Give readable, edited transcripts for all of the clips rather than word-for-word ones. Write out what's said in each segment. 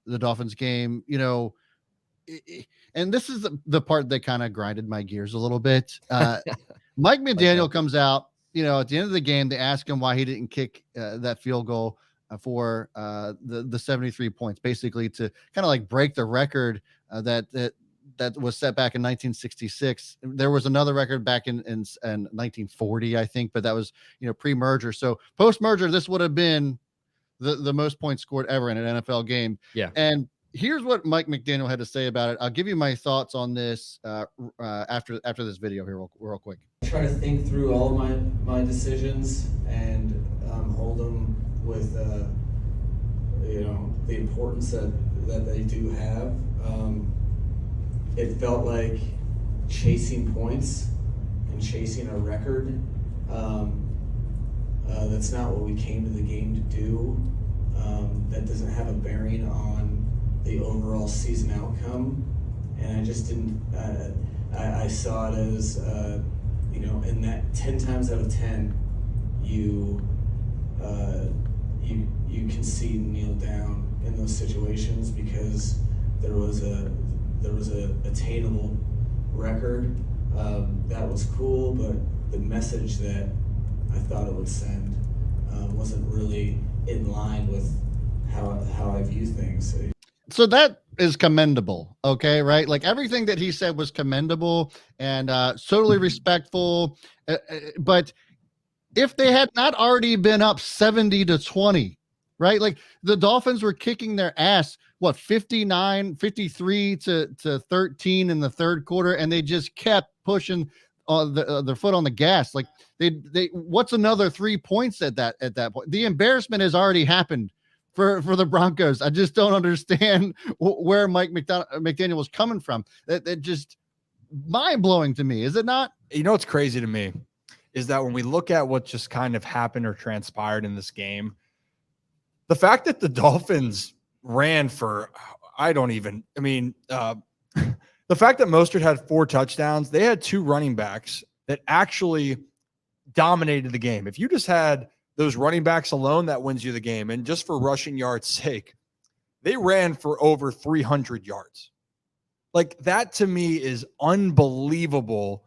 the Dolphins game, and this is the part that kind of grinded my gears a little bit. Mike McDaniel comes out, at the end of the game, they ask him why he didn't kick that field goal for the 73 points, basically to kind of like break the record that was set back in 1966. There was another record back in 1940, I think, but that was, pre-merger. So post-merger, this would have been the most points scored ever in an NFL game. Yeah. And here's what Mike McDaniel had to say about it. I'll give you my thoughts on this after this video here real quick. I try to think through all of my decisions and hold them with the importance that they do have. It felt like chasing points and chasing a record. That's not what we came to the game to do. That doesn't have a bearing on the overall season outcome. And I just didn't, I saw it as, in that 10 times out of 10, you concede and kneel down in those situations because there was a attainable record. That was cool, but the message that I thought it would send wasn't really in line with how I view things. So that is commendable, okay, right? Like everything that he said was commendable and totally respectful. But if they had not already been up 70-20, right? Like the Dolphins were kicking their ass, 53 to 13 in the third quarter, and they just kept pushing their foot on the gas. Like they what's another 3 points at that point? The embarrassment has already happened for the Broncos. I just don't understand where Mike McDaniel was coming from. That just mind blowing to me, is it not? What's crazy to me is that when we look at what just kind of happened or transpired in this game, the fact that the Dolphins ran for, the fact that Mostert had 4 touchdowns, they had 2 running backs that actually dominated the game. If you just had those running backs alone, that wins you the game. And just for rushing yards' sake, they ran for over 300 yards. Like that to me is unbelievable,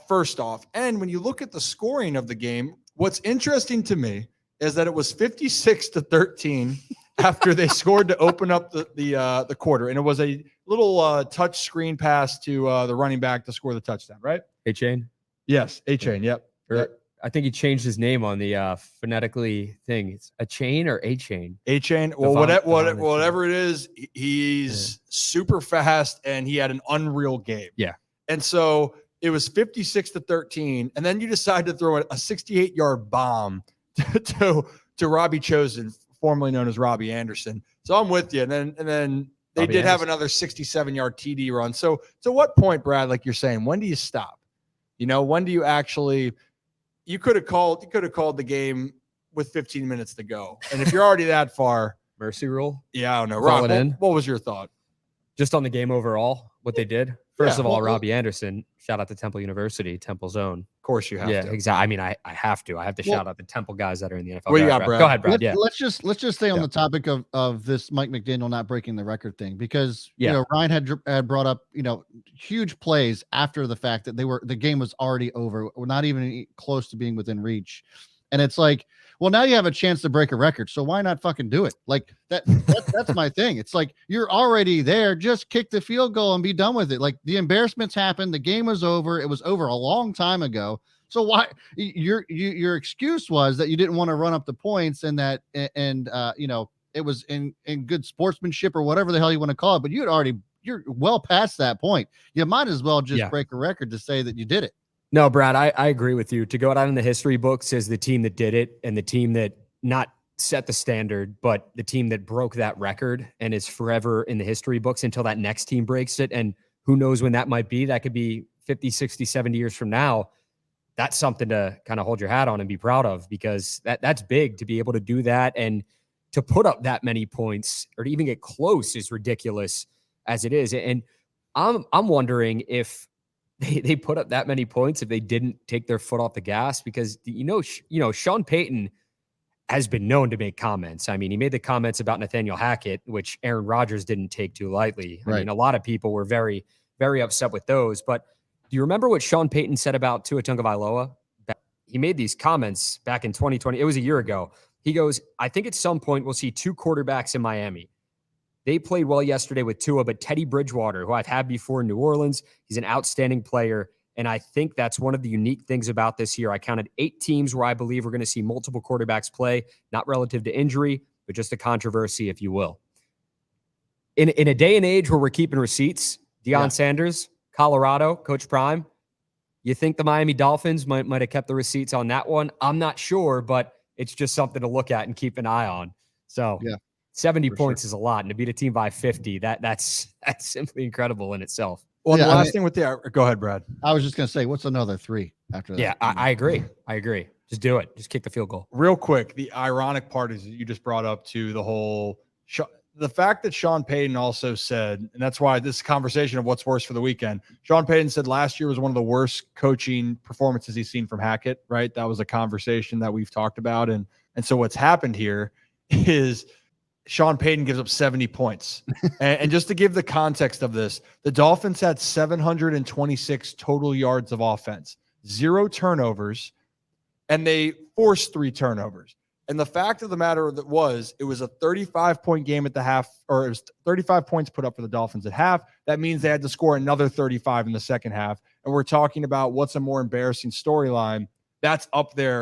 first off. And when you look at the scoring of the game, what's interesting to me is that it was 56-13 after they scored to open up the quarter. And it was a little touch screen pass to the running back to score the touchdown, right? A-Chain? Yes, A-Chain, yep. I think he changed his name on the phonetically thing. It's a chain or A-Chain? A-Chain. Well, whatever it is, he's super fast, and he had an unreal game. Yeah. And so it was 56-13, and then you decide to throw a 68-yard bomb to Robbie Chosen, formerly known as Robbie Anderson. So I'm with you. And then they did have another 67-yard TD run. So what point, Brad, like you're saying, when do you stop? When do you actually – you could have called the game with 15 minutes to go. And if you're already that far – mercy rule? Yeah, I don't know. Rob, what was your thought? Just on the game overall, what they did? First of all, Robbie Anderson, shout out to Temple University, Temple Zone. Of course you have to. Yeah, exactly. I mean, I have to. I have to shout out the Temple guys that are in the NFL. What you got, Brad? Go ahead, Brad. Let's just stay on the topic of this Mike McDaniel not breaking the record thing, because Ryan had brought up huge plays after the fact that the game was already over. We're not even close to being within reach, and it's like, well, now you have a chance to break a record, so why not fucking do it? Like that's my thing. It's like, you're already there, just kick the field goal and be done with it. Like the embarrassments happened, the game was over. It was over a long time ago. So why your excuse was that you didn't want to run up the points and that it was in good sportsmanship or whatever the hell you want to call it. But you're well past that point. You might as well just break a record to say that you did it. No, Brad, I agree with you. To go out in the history books as the team that did it and the team that not set the standard, but the team that broke that record and is forever in the history books until that next team breaks it. And who knows when that might be? That could be 50, 60, 70 years from now. That's something to kind of hold your hat on and be proud of, because that's big to be able to do that. And to put up that many points or to even get close is ridiculous as it is. And I'm wondering if they put up that many points if they didn't take their foot off the gas, because Sean Payton has been known to make comments. I mean, he made the comments about Nathaniel Hackett, which Aaron Rodgers didn't take too lightly. I mean, a lot of people were very, very upset with those. But do you remember what Sean Payton said about Tua Tagovailoa? He made these comments back in 2020. It was a year ago. He goes, I think at some point we'll see 2 quarterbacks in Miami. They played well yesterday with Tua, but Teddy Bridgewater, who I've had before in New Orleans, he's an outstanding player. And I think that's one of the unique things about this year. I counted 8 teams where I believe we're going to see multiple quarterbacks play, not relative to injury, but just a controversy, if you will. In a day and age where we're keeping receipts, Deion Sanders, Colorado, Coach Prime, you think the Miami Dolphins might have kept the receipts on that one? I'm not sure, but it's just something to look at and keep an eye on. So 70 points is a lot. And to beat a team by 50, that's simply incredible in itself. Well, the last thing with go ahead, Brad. I was just going to say, what's another 3 after that? Yeah, I agree. Just do it. Just kick the field goal. Real quick, the ironic part is you just brought up to the whole the fact that Sean Payton also said, and that's why this conversation of what's worse for the weekend. Sean Payton said last year was one of the worst coaching performances he's seen from Hackett, right? That was a conversation that we've talked about. And so what's happened here is Sean Payton gives up 70 points. and just to give the context of this, the Dolphins had 726 total yards of offense, 0 turnovers, and they forced 3 turnovers. And the fact of the matter that it was a 35-point game at the half, or it was 35 points put up for the Dolphins at half. That means they had to score another 35 in the second half. And we're talking about what's a more embarrassing storyline. That's up there